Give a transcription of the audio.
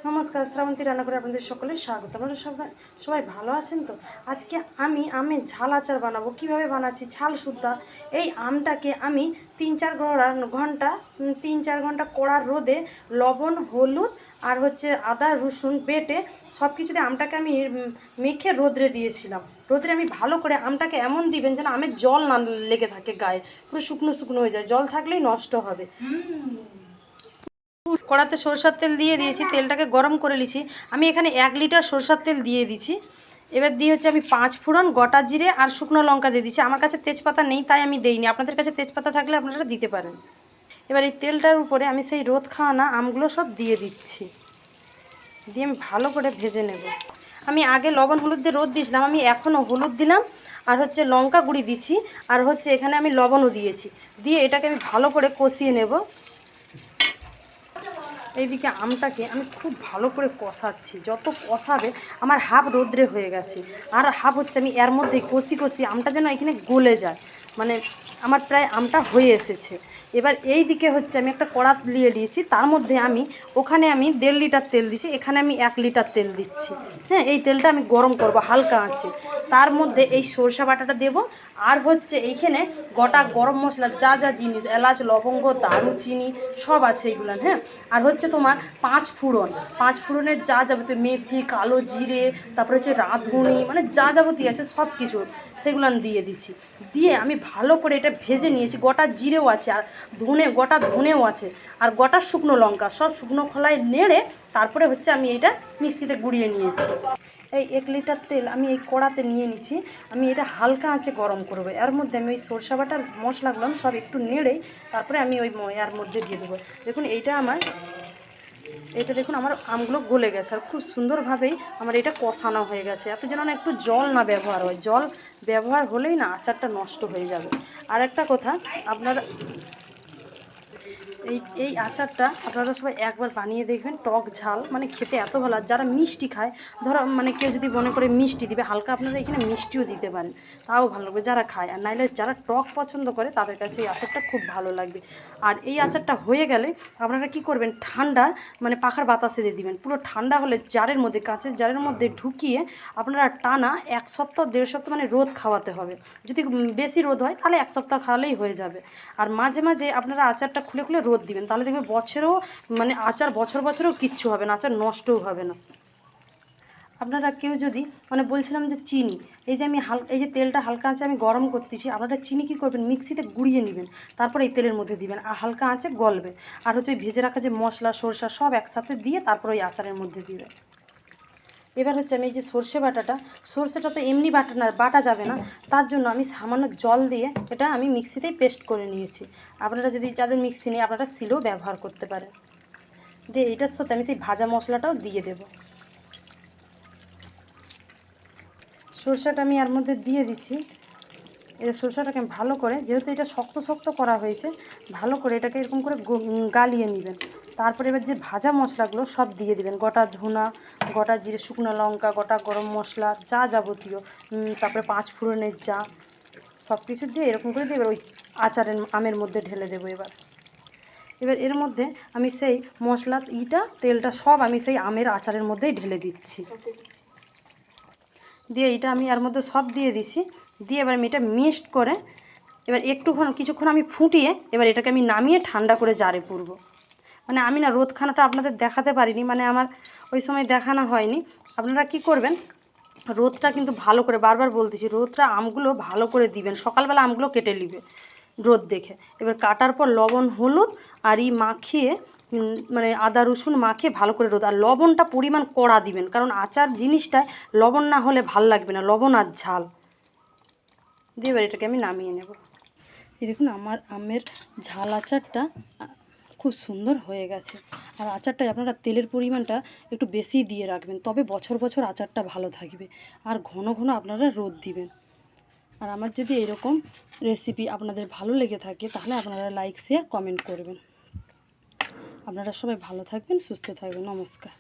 নমস্কার, শ্রাবন্তী রান্না করে আপনাদের সকলের স্বাগত। আপনারা সবাই ভালো আছেন তো? আজকে আমি আমের ঝাল আচার বানাবো। কিভাবে বানাচ্ছি ছাল সুদ্ধা এই আমটাকে আমি 3-4 ঘন্টা কড়ার রোদে লবণ, হলুদ আর আদা রসুন বেটে সব কিছুতে আমটাকে আমি মেখে রোদ্রে দিয়েছিলাম। রোদ্রে আমি ভালো করে আমটাকে এমন দিবেন যেন আমের জল না লেগে থাকে গায়ে, পুরো শুকনো শুকনো হয়ে যায়, জল থাকলেই নষ্ট হবে। কড়াতে সরষের তেল দিয়ে দিয়েছি, তেলটাকে গরম করে নিয়েছি। আমি এখানে 1 লিটার সরষের তেল দিয়ে দিচ্ছি। এবার দিয়ে আমি 5 ফোড়ন, গোটা জিরে আর শুকনো লঙ্কা দিয়ে দিচ্ছি। আমার কাছে তেজপাতা নেই তাই আমি দেইনি, আপনাদের কাছে তেজপাতা থাকলে আপনারা দিতে পারেন। এবার এই তেলটার উপরে আমি সেই রোদ খাওয়ানা আমগুলো সব দিয়ে দিচ্ছি, দিয়ে আমি ভালো করে ভেজে নেব। আমি আগে লবণ হলুদ দিয়ে রোদ দিয়েছিলাম, আমি এখনও হলুদ দিলাম আর লঙ্কা গুঁড়ি দিচ্ছি আর এখানে আমি লবণও দিয়েছি, দিয়ে এটাকে আমি ভালো করে কষিয়ে নেব। এইদিকে আমটাকে আমি খুব ভালো করে কষাচ্ছি, যত কষাবে আমার হাফ রোদ্রে হয়ে গেছে আর হাফ আমি এর মধ্যে কষি আমটা যেন এখানে গলে যায়, মানে আমার প্রায় আমটা হয়ে এসেছে। এবার এই দিকে আমি একটা কড়া নিয়ে দিয়েছি, তার মধ্যে ওখানে আমি 1.5 লিটার তেল দিয়েছি, এখানে আমি 1 লিটার তেল দিচ্ছি। হ্যাঁ, এই তেলটা আমি গরম করব হালকা আঁচে। তার মধ্যে এই সরষে বাটাটা দেব আর এইখানে গোটা গরম মশলা যা যা জিনিস, এলাচ, লবঙ্গ, দারুচিনি সব আছে এইগুলো। হ্যাঁ, আর তোমার 5 ফোড়নের যা যাবতীয় মেথি, কালো জিরে, তারপরে রাঁধুনি, মানে যা যাবতীয় আছে সব কিছু সেগুলো দিয়ে দিছি। দিয়ে আমি ভালো করে এটা ভেজে নিয়েছি। গোটা জিরেও আছে আর গোটা ধনেও আছে আর গোটা শুকনো লঙ্কা, সব শুকনো খোলায় নেড়ে তারপরে আমি এটা মিক্সিতে গুঁড়িয়ে নিয়েছি। এই 1 লিটার তেল আমি এই কড়াতে নিয়ে নিচ্ছি। আমি এটা হালকা আঁচে গরম করবো। এর মধ্যে আমি ওই সরষে বাটার মশলাগুলো সব একটু নেড়ে তারপরে আমি ওই ময়ার মধ্যে দিয়ে দেবো। দেখুন দেখুন আমার আমগুলো গলে গেছে আর খুব সুন্দরভাবেই আমার এটা কষানো হয়ে গেছে। এত যেন না একটু জল না ব্যবহার হয়, জল ব্যবহার হলেই না আচারটা নষ্ট হয়ে যাবে। আর একটা কথা, আপনারা এই আচারটা আপনারা সবাই একবার বানিয়ে দেখবেন, টক ঝাল, মানে খেতে এত ভালো। আর যারা মিষ্টি খায়, ধরো মানে কেউ যদি মনে করে মিষ্টি দিবে হালকা, আপনারা এখানে মিষ্টিও দিতে পারেন, তাও ভালো লাগবে যারা খায়। আর নাইলে যারা টক পছন্দ করে তাদের কাছে এই আচারটা খুব ভালো লাগবে। আর এই আচারটা হয়ে গেলে আপনারা কি করবেন, ঠান্ডা মানে পাখার বাতাসে দিয়ে দিবেন। পুরো ঠান্ডা হলে জারের মধ্যে, কাঁচের জারের মধ্যে ঢুকিয়ে আপনারা টানা 1 সপ্তাহ 1.5 সপ্তাহ মানে রোদ খাওয়াতে হবে। যদি বেশি রোদ হয় তাহলে 1 সপ্তাহ খাওয়ালেই হয়ে যাবে। আর মাঝে মাঝে আপনারা আচারটা খুলে খুলে রোদ দিবেন, তাহলে দেখবে বছরেও মানে আচার বছরেও কিচ্ছু হবে না, আচার নষ্টও হবে না। আপনারা কেউ যদি মানে বলছিলাম যে চিনি, এই যে আমি এই যে তেলটা হালকা আঁচে আমি গরম করতেছি, আপনারা চিনি কী করবেন, মিক্সিতে গুঁড়িয়ে নেবেন, তারপর এই তেলের মধ্যে দিবেন আর হালকা আঁচে গলবে। আর ওই ভেজে রাখা যে মশলা সরষা সব একসাথে দিয়ে তারপর ওই আচারের মধ্যে দিবেন। এবার আমি এই যে সর্ষেটা তো এমনি বাটা যাবে না, তার জন্য আমি সামান্য জল দিয়ে এটা আমি মিক্সিতেই পেস্ট করে নিয়েছি। আপনারা যদি যাদের মিক্সি নেই আপনারা শিলেও ব্যবহার করতে পারেন। দিয়ে এটার সাথে আমি সেই ভাজা মশলাটাও দিয়ে দেব। সরষেটা আমি এর মধ্যে দিয়ে দিছি। এটা সরষেটাকে ভালো করে, যেহেতু এটা শক্ত শক্ত করা হয়েছে, ভালো করে এটাকে এরকম করে গালিয়ে নেবেন। তারপরে এবার যে ভাজা মশলাগুলো সব দিয়ে দিবেন, গোটা ধনা, গোটা জিরে, শুকনো লঙ্কা, গোটা গরম মশলা যা যাবতীয়, তারপরে 5 ফোড়নের যা সব কিছু দিয়ে এরকম করে দিয়ে এবার ওই আমের মধ্যে ঢেলে দেবো। এবার এর মধ্যে আমি সেই মশলা তেলটা সব আমি সেই আমের আচারের মধ্যেই ঢেলে দিচ্ছি। দিয়ে এটা আমি এর মধ্যে সব দিয়ে দিছি। দিয়ে এবার আমি এটা মিক্সড করে এবার কিছুক্ষণ আমি ফুটিয়ে এবার এটাকে আমি নামিয়ে ঠান্ডা করে জারে পুরব। মানে আমি না রোদখানাটা আপনাদের দেখাতে পারিনি, মানে আমার ওই সময় দেখানো হয়নি। আপনারা কি করবেন, রোদটা কিন্তু ভালো করে, বারবার বলতেছি, রোদটা আমগুলো ভালো করে দিবেন। সকালবেলা আমগুলো কেটে নিবে রোদ দেখে, এবার কাটার পর লবণ হলুদ আর মাখিয়ে মানে আদা রসুন মাখিয়ে ভালো করে রোদ, আর লবণটা পরিমাণ কড়া দিবেন, কারণ আচার জিনিসটায় লবণ না হলে ভাল লাগবে না, লবণ আর ঝাল দিয়ে এবার এটাকে আমি নামিয়ে নেব। এই দেখুন আমার আমের ঝাল আচারটা খুব সুন্দর হয়ে গেছে। আর আচারটায় আপনারা তেলের পরিমাণটা একটু বেশি দিয়ে রাখবেন, তবে বছর বছর আচারটা ভালো থাকবে। আর ঘন ঘন আপনারা রোদ দিবেন। আর আমার যদি এরকম রেসিপি আপনাদের ভালো লেগে থাকে তাহলে আপনারা লাইক শেয়ার কমেন্ট করবেন। আপনারা সবাই ভালো থাকবেন, সুস্থ থাকবেন। নমস্কার।